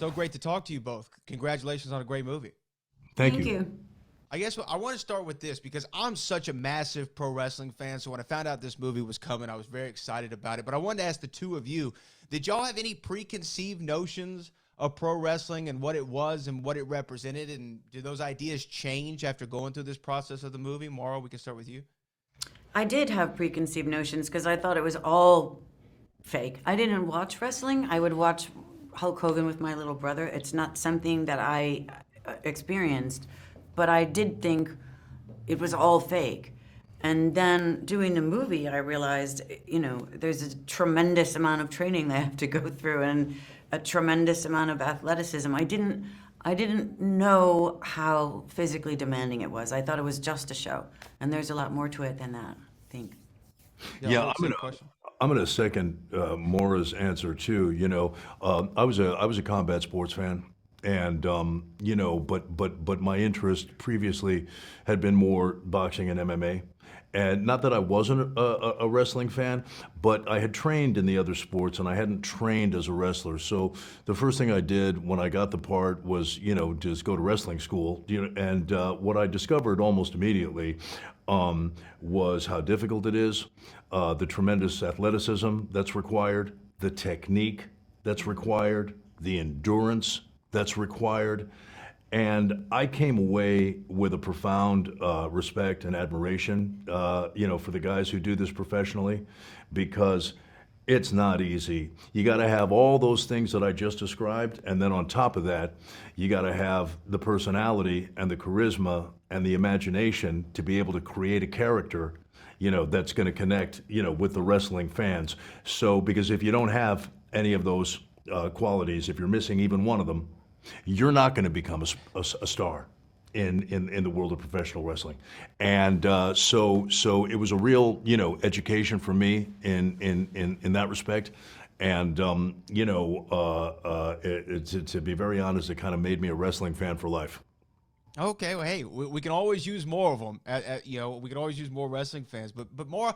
So great to talk to you both. Congratulations on a great movie. Thank Thank you. you. I guess I want to start with this because I'm such a massive pro wrestling fan. So when I found out this movie was coming, I was very excited about it. But I wanted to ask the two of you, did y'all have any preconceived notions of pro wrestling and what it was and what it represented? And did those ideas change after going through this process of the movie? Maura, we can start with you. I did have preconceived notions because I thought it was all fake. I didn't watch wrestling. I would watch Hulk Hogan with my little brother. It's not something that I experienced, but I did think it was all fake. And then doing the movie, I realized, there's a tremendous amount of training they have to go through and a tremendous amount of athleticism. I didn't know how physically demanding it was. I thought it was just a show, and there's a lot more to it than that, I think. Yeah, I'm gonna second Maura's answer too. I was a combat sports fan, and but my interest previously had been more boxing and MMA. And not that I wasn't a wrestling fan, but I had trained in the other sports and I hadn't trained as a wrestler. So the first thing I did when I got the part was, just go to wrestling school. And what I discovered almost immediately was how difficult it is, the tremendous athleticism that's required, the technique that's required, the endurance that's required. And I came away with a profound respect and admiration, for the guys who do this professionally, because it's not easy. You got to have all those things that I just described, and then on top of that, you got to have the personality and the charisma and the imagination to be able to create a character, that's going to connect, with the wrestling fans. So, because if you don't have any of those qualities, if you're missing even one of them, you're not going to become a star in the world of professional wrestling. And so it was a real, education for me in that respect. And, to be very honest, it kind of made me a wrestling fan for life. Okay, well, hey, we can always use more of them. We can always use more wrestling fans. But more,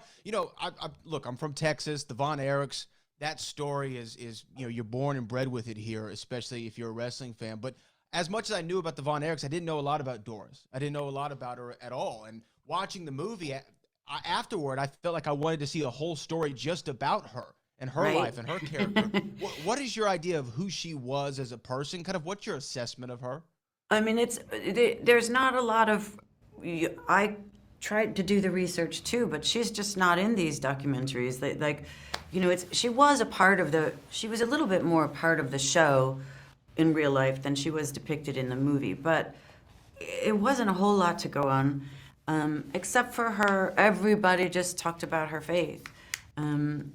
look, I'm from Texas, the Von Erichs. That story is you're born and bred with it here, especially if you're a wrestling fan. But as much as I knew about the Von Erichs, I didn't know a lot about Doris. I didn't know a lot about her at all. And watching the movie, afterward, I felt like I wanted to see a whole story just about her and her Right. life and her character. What is your idea of who she was as a person? Kind of what's your assessment of her? I mean, there's not a lot of. I tried to do the research too, but she's just not in these documentaries. She was a part of she was a little bit more a part of the show in real life than she was depicted in the movie. But it wasn't a whole lot to go on, except for her. Everybody just talked about her faith, and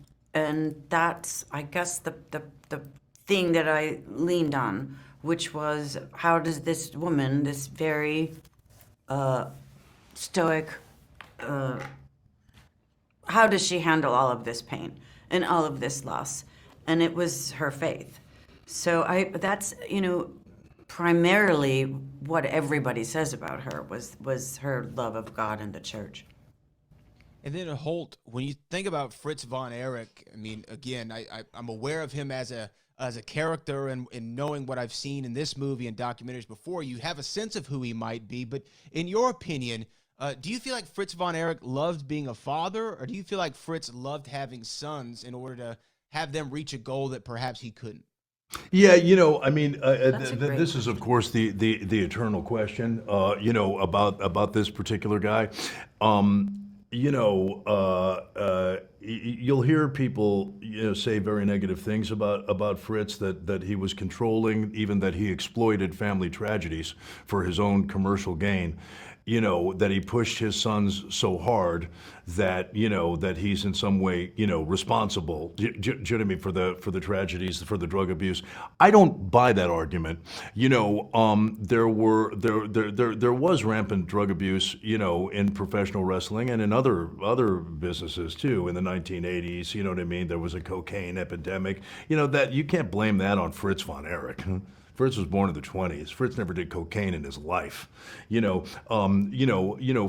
that's, I guess, the thing that I leaned on, which was how does this woman, this very stoic, how does she handle all of this pain and all of this loss? And it was her faith. So that's primarily what everybody says about her was her love of God and the church. And then Holt, when you think about Fritz Von Erich, I mean, again, I'm aware of him as a character, and knowing what I've seen in this movie and documentaries before, you have a sense of who he might be. But in your opinion, do you feel like Fritz Von Erich loved being a father, or do you feel like Fritz loved having sons in order to have them reach a goal that perhaps he couldn't? Yeah, I mean, That's a great this is, of course, the eternal question, about this particular guy. You'll hear people, say very negative things about Fritz, that he was controlling, even that he exploited family tragedies for his own commercial gain. That he pushed his sons so hard that, that he's in some way, responsible, do you know what I mean, for the tragedies, for the drug abuse. I don't buy that argument. There was rampant drug abuse, in professional wrestling and in other businesses too in the 1980s. You know what I mean? There was a cocaine epidemic. You know, that you can't blame that on Fritz Von Erich. Fritz was born in the 20s. Fritz never did cocaine in his life.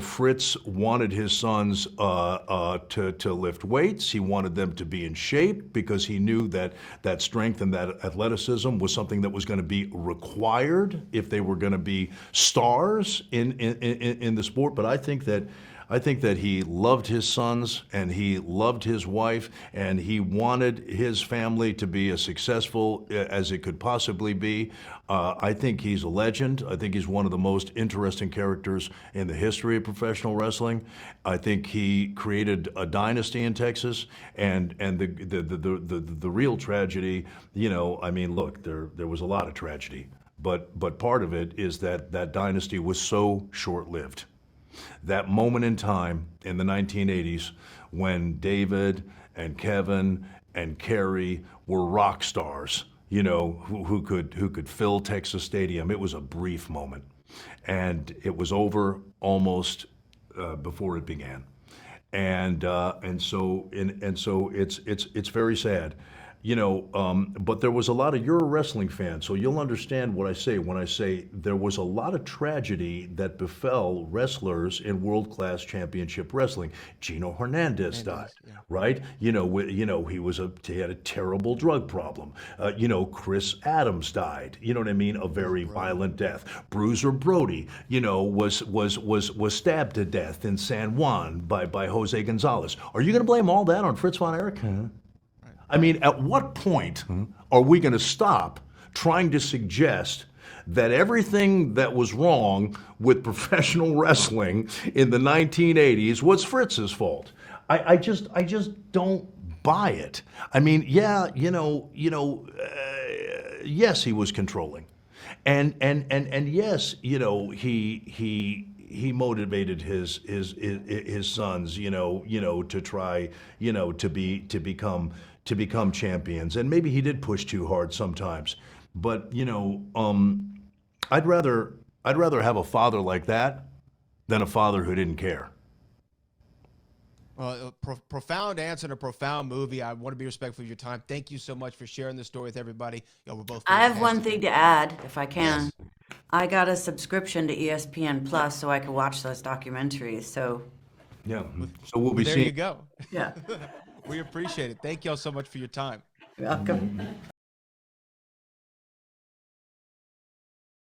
Fritz wanted his sons to lift weights. He wanted them to be in shape because he knew that strength and that athleticism was something that was going to be required if they were going to be stars in the sport. But I think that he loved his sons and he loved his wife and he wanted his family to be as successful as it could possibly be. I think he's a legend. I think he's one of the most interesting characters in the history of professional wrestling. I think he created a dynasty in Texas, and the real tragedy, look, there was a lot of tragedy, but part of it is that dynasty was so short-lived. That moment in time in the 1980s when David and Kevin and Kerry were rock stars, who could fill Texas Stadium. It was a brief moment, and it was over almost before it began, and so it's very sad. But there was a lot of, you're a wrestling fan, so you'll understand what I say when I say there was a lot of tragedy that befell wrestlers in world-class championship wrestling. Gino Hernandez died, yeah. Right? He had a terrible drug problem. Chris Adams died. You know what I mean? A very violent death. Bruiser Brody, was stabbed to death in San Juan by Jose Gonzalez. Are you going to blame all that on Fritz Von Erich? I mean, at what point are we going to stop trying to suggest that everything that was wrong with professional wrestling in the 1980s was Fritz's fault? I just don't buy it. I mean, yeah, yes, he was controlling, and yes, he motivated his sons, to try, to become champions, and maybe he did push too hard sometimes. But I'd rather have a father like that than a father who didn't care. Well, profound answer and a profound movie. I want to be respectful of your time. Thank you so much for sharing this story with everybody. We're both. I have one thing to add, if I can. Yes. I got a subscription to ESPN Plus so I could watch those documentaries. So. Yeah. So we'll be there seeing. You go. Yeah. We appreciate it. Thank you all so much for your time. You're welcome.